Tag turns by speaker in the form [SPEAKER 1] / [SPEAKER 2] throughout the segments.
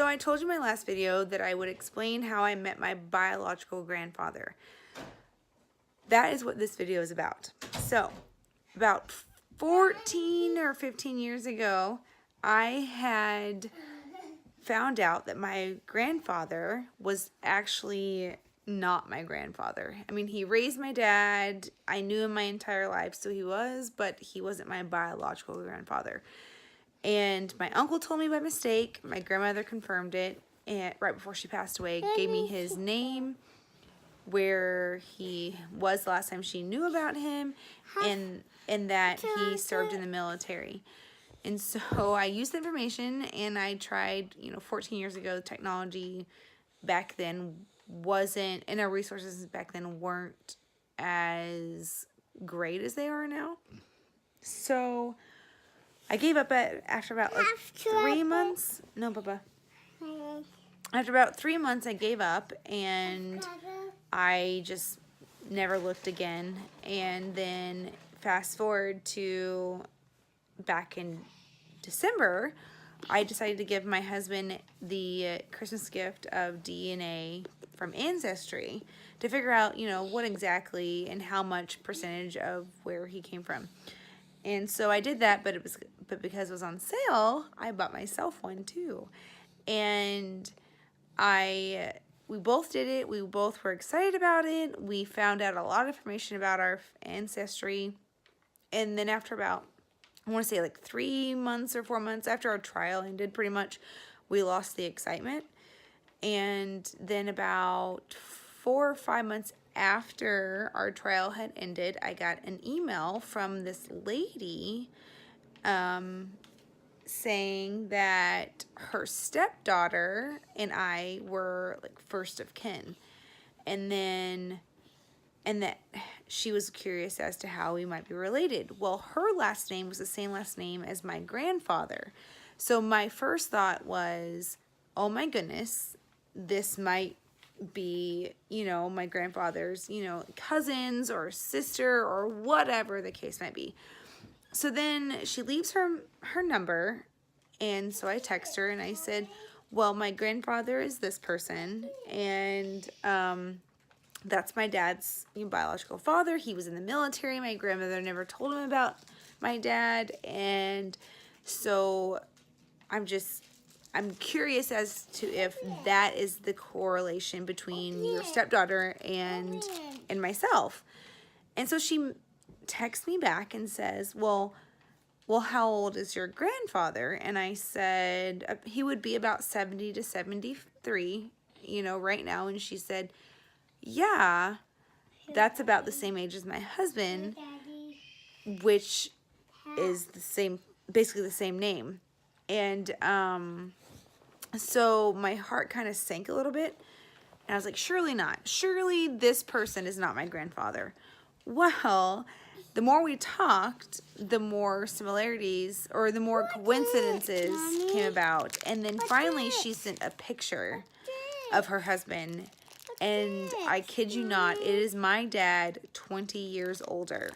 [SPEAKER 1] So I told you in my last video that I would explain how I met my biological grandfather. That is what this video is about. So about 14 or 15 years ago, I had found out that my grandfather was actually not my grandfather. I mean, he raised my dad. I knew him my entire life, so he was, but he wasn't my biological grandfather. And my uncle told me by mistake. My grandmother confirmed it, and right before she passed away, gave me his name, where he was the last time she knew about him, and that he served in the military. And so I used the information, and I tried, 14 years ago, technology back then wasn't, and our resources back then weren't as great as they are now. So I gave up after about 3 months. No, Bubba. After about 3 months, I gave up, and I just never looked again. And then fast forward to back in December, I decided to give my husband the Christmas gift of DNA from Ancestry to figure out, what exactly and how much percentage of where he came from. And so I did that, but because it was on sale, I bought myself one too. And we both did it. We both were excited about it. We found out a lot of information about our ancestry. And then after about, I want to say like 3 months or 4 months after our trial ended, pretty much, we lost the excitement. And then about 4 or 5 months after our trial had ended, I got an email from this lady saying that her stepdaughter and I were like first of kin, and that she was curious as to how we might be related. Well, her last name was the same last name as my grandfather. So my first thought was, oh my goodness, this might be, my grandfather's, cousins or sister or whatever the case might be. So then she leaves her number, and so I text her and I said, well, my grandfather is this person, and that's my dad's biological father. He was in the military. My grandmother never told him about my dad, and so I'm curious as to if that is the correlation between your stepdaughter and myself. And so she texts me back and says, well, how old is your grandfather? And I said, he would be about 70 to 73, right now. And she said, yeah, that's about the same age as my husband, which is basically the same name. And so my heart kind of sank a little bit, and I was like, surely not. Surely this person is not my grandfather. Well, the more we talked, the more similarities or the more coincidences came about. And then finally she sent a picture of her husband, and I kid you not, it is my dad 20 years older.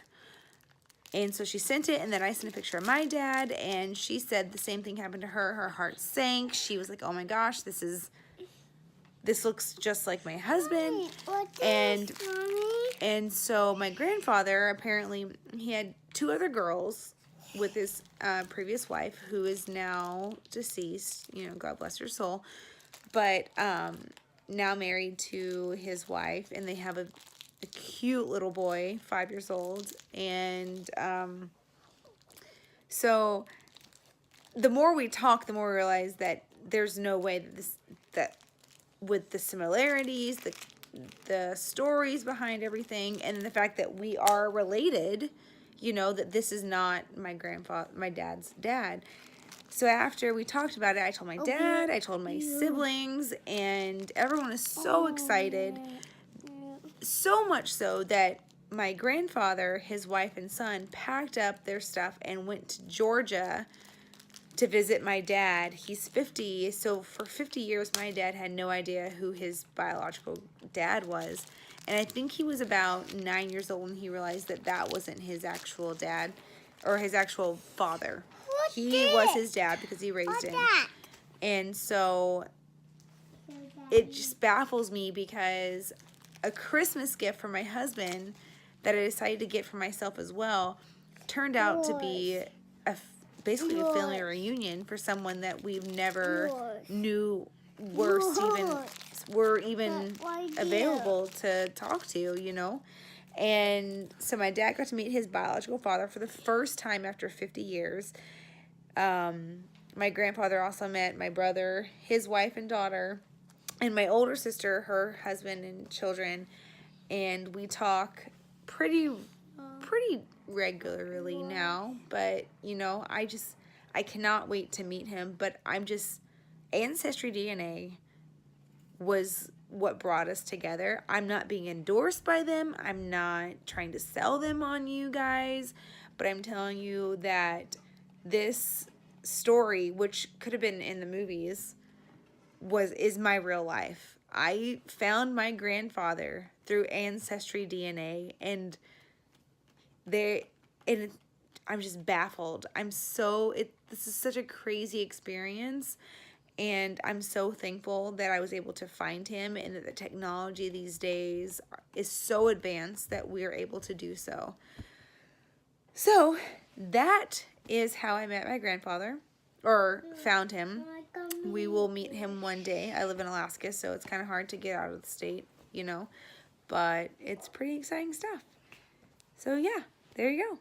[SPEAKER 1] And so she sent it, and then I sent a picture of my dad, and she said the same thing happened to her. Her heart sank. She was like, oh my gosh, this looks just like my husband. And so my grandfather, apparently, he had 2 other girls with his previous wife, who is now deceased, God bless her soul, but now married to his wife, and they have a cute little boy, 5 years old. And so the more we talk, the more we realize that there's no way that with the similarities, the stories behind everything, and the fact that we are related, that this is not my dad's dad. So after we talked about it, I told my dad, I told my siblings, and everyone is so excited. So much so that my grandfather, his wife and son, packed up their stuff and went to Georgia to visit my dad. He's 50, so for 50 years, my dad had no idea who his biological dad was. And I think he was about 9 years old when he realized that wasn't his actual dad or his actual father. He was his dad because he raised him. And so it just baffles me because a Christmas gift from my husband that I decided to get for myself as well turned out to be basically a family reunion for someone that we've never knew were even available to talk to, you know. And so my dad got to meet his biological father for the first time after 50 years. My grandfather also met my brother, his wife and daughter, and my older sister, her husband and children. And we talk pretty regularly now, but you know, I cannot wait to meet him. But Ancestry DNA was what brought us together. I'm not being endorsed by them. I'm not trying to sell them on you guys, but I'm telling you that this story, which could have been in the movies, is my real life. I found my grandfather through Ancestry DNA, and I'm just baffled. This is such a crazy experience, and I'm so thankful that I was able to find him, and that the technology these days is so advanced that we're able to do so. So that is how I met my grandfather, or found him. We will meet him one day. I live in Alaska, so it's kind of hard to get out of the state, you know, but it's pretty exciting stuff. So yeah, there you go.